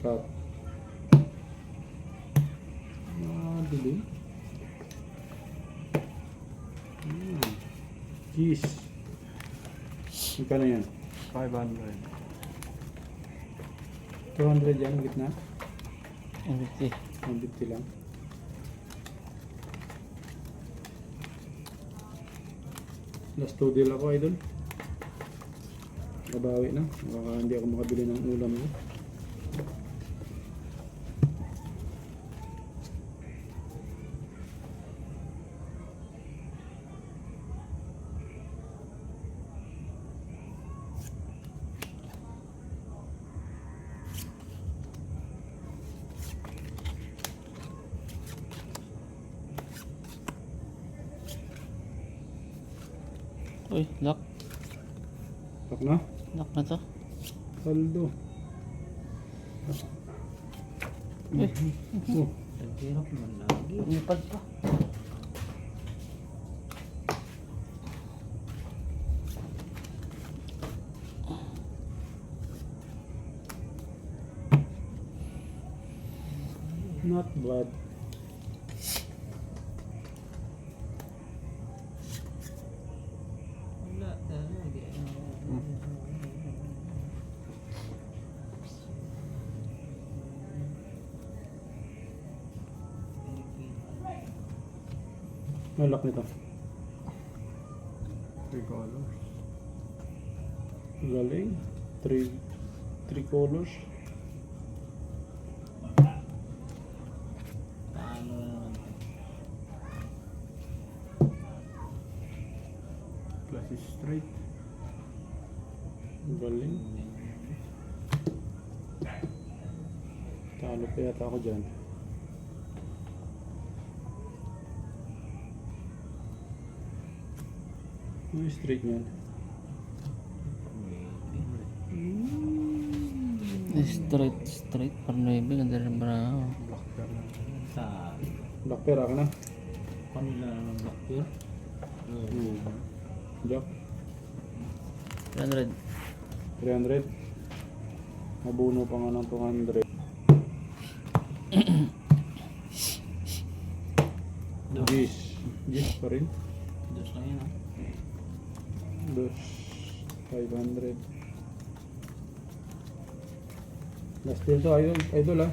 Cut. Dilim. Cheese. Magkano yan? 500. 200 yan, gitna. 150. 150 lang. Last 2 deal ako, idol. Nabawi na. Baka hindi ako makabili ng ulam ko. Uy, lock. Tak na. Lock na to. Saldo. Uy, Oh, Ang hirap naman lagi. umipad pa. not bad. Wala talaga. Malak nito. 3 colors. Galing. Three colors. Paano naman? Plus is straight. Galing. Talo pa yata ako dyan. Ano yung straight niyan? Straight. Parnoibe. Ganda rin brown. Black pearl lang. Sa Black pair ako na. kanila naman black pearl. Jack. 300. 300. Mabuno pa nga ng 200. Gis pa rin. Dos lang yun, ha? Dos. 500. Last deal to, idol ha.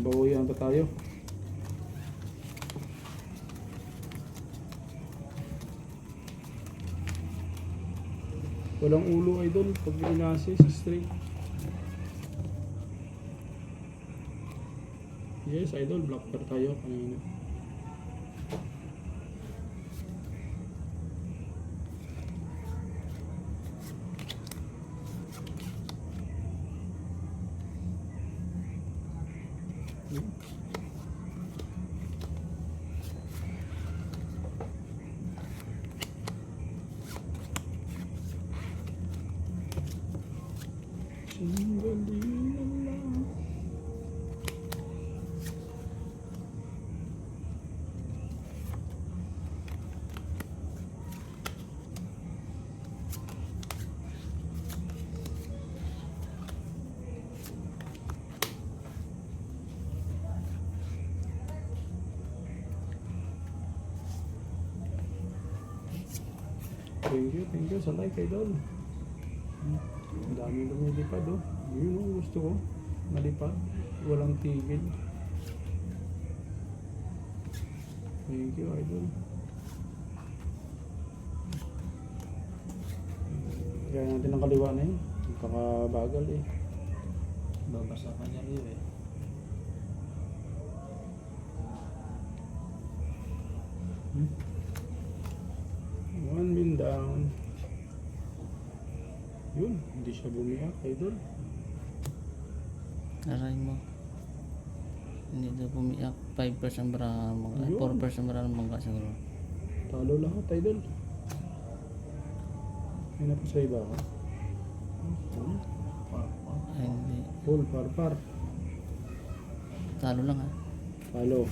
Bawian pa tayo. Walang ulo, idol, pag inasi sa straight. Yes, idol, black pair tayo kanina. Sandali na lang. Thank you sa like, idol. Ang daming lumilipad, oh. Yun, oh, gusto ko. Malipad. Walang tigil. Thank you, idol. Kaya natin ang kaliwa na yun. Kakabagal eh. Babasa ka niya rin, eh. One min down. Yun, hindi siya bumiyak, idol. Aray mo. Hindi daw pumiyak. 5% brown. Yun. 4% brown mangga siguro. Talo lahat, idol. May na po sa iba ka. Ay, hindi. Full, par. Talo lang ha. Talo.